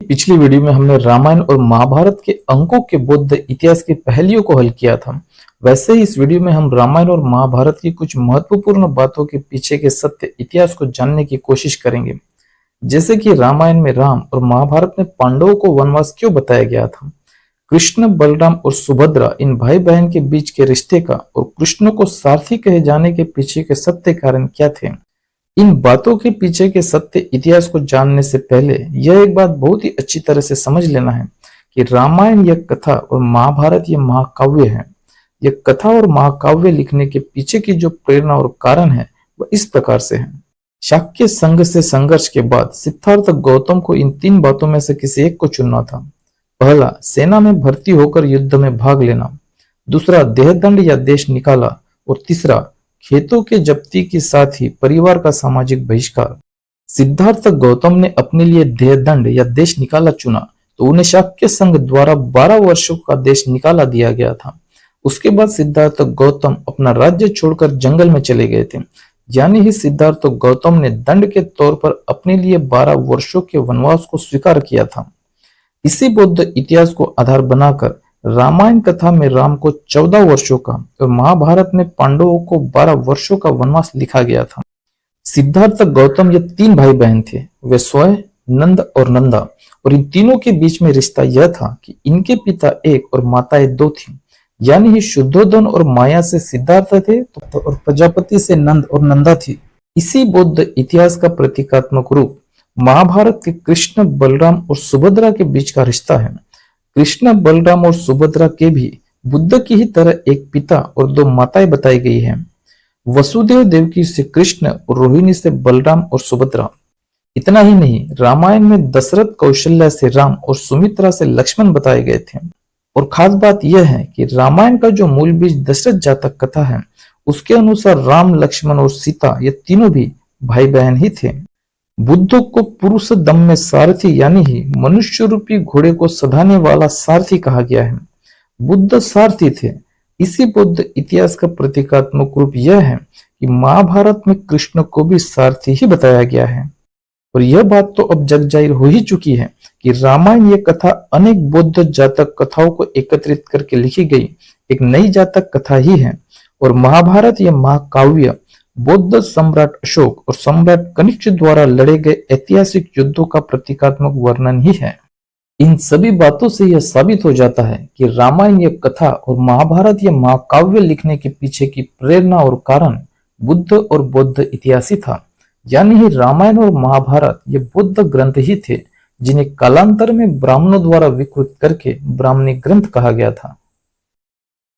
पिछली वीडियो में हमने रामायण और महाभारत के अंकों के बौद्ध इतिहास की पहेलियों को हल किया था। वैसे ही इस वीडियो में हम रामायण और महाभारत की कुछ महत्वपूर्ण बातों के पीछे के सत्य इतिहास को जानने की कोशिश करेंगे। जैसे कि रामायण में राम और महाभारत में पांडवों को वनवास क्यों बताया गया था, कृष्ण, बलराम और सुभद्रा इन भाई बहन के बीच के रिश्ते का और कृष्ण को सारथी कहे जाने के पीछे के सत्य कारण क्या थे। इन बातों के पीछे के सत्य इतिहास को जानने से पहले यह एक बात बहुत ही अच्छी तरह से समझ लेना है कि रामायण यह कथा और महाभारत यह महाकाव्य है। यह कथा और महाकाव्य लिखने के पीछे की जो प्रेरणा और कारण है वह इस प्रकार से है। शाक्य संघ से संघर्ष के बाद सिद्धार्थ गौतम को इन तीन बातों में से किसी एक को चुनना था। पहला, सेना में भर्ती होकर युद्ध में भाग लेना। दूसरा, देहदंड या देश निकाला। और तीसरा, खेतों के जब्ती के साथ ही परिवार का सामाजिक बहिष्कार। सिद्धार्थ गौतम ने अपने लिए देहदंड या देश निकाला चुना तो उन्हें शाक्य संघ द्वारा 12 वर्षों का देश निकाला दिया गया था। उसके बाद सिद्धार्थ गौतम अपना राज्य छोड़कर जंगल में चले गए थे। यानी ही सिद्धार्थ गौतम ने दंड के तौर पर अपने लिए 12 वर्षों के वनवास को स्वीकार किया था। इसी बौद्ध इतिहास को आधार बनाकर रामायण कथा में राम को 14 वर्षों का और महाभारत में पांडवों को 12 वर्षों का वनवास लिखा गया था। सिद्धार्थ गौतम ये तीन भाई बहन थे, वे स्वयं, नंद और नंदा, और इन तीनों के बीच में रिश्ता यह था कि इनके पिता एक और माताएं दो थी। यानी ही शुद्धोधन और माया से सिद्धार्थ थे और प्रजापति से नंद और नंदा थी। इसी बौद्ध इतिहास का प्रतीकात्मक रूप महाभारत के कृष्ण, बलराम और सुभद्रा के बीच का रिश्ता है। कृष्ण, बलराम और सुभद्रा के भी बुद्ध की ही तरह एक पिता और दो माताएं बताई गई हैं। वसुदेव देवकी से कृष्ण और रोहिणी से बलराम और सुभद्रा। इतना ही नहीं, रामायण में दशरथ, कौशल्या से राम और सुमित्रा से लक्ष्मण बताए गए थे। और खास बात यह है कि रामायण का जो मूल बीज दशरथ जातक कथा है उसके अनुसार राम, लक्ष्मण और सीता ये तीनों भी भाई बहन ही थे। बुद्ध को पुरुष दम में सारथी यानी ही मनुष्य रूपी घोड़े को सधाने वाला सारथी कहा गया है। बुद्ध सारथी थे। इसी बौद्ध इतिहास का प्रतीकात्मक रूप यह है कि महाभारत में कृष्ण को भी सारथी ही बताया गया है। और यह बात तो अब जग जाहिर हो ही चुकी है कि रामायण ये कथा अनेक बौद्ध जातक कथाओं को एकत्रित करके लिखी गई एक नई जातक कथा ही है। और महाभारत यह महाकाव्य बौद्ध सम्राट अशोक और सम्राट कनिष्क द्वारा लड़े गए ऐतिहासिक युद्धों का प्रतीकात्मक वर्णन ही है। इन सभी बातों से यह साबित हो जाता है कि रामायण यह कथा और महाभारत यह महाकाव्य लिखने के पीछे की प्रेरणा और कारण बुद्ध और बौद्ध इतिहास ही था। यानी ही रामायण और महाभारत ये बौद्ध ग्रंथ ही थे जिन्हें कालांतर में ब्राह्मणों द्वारा विकृत करके ब्राह्मणी ग्रंथ कहा गया था।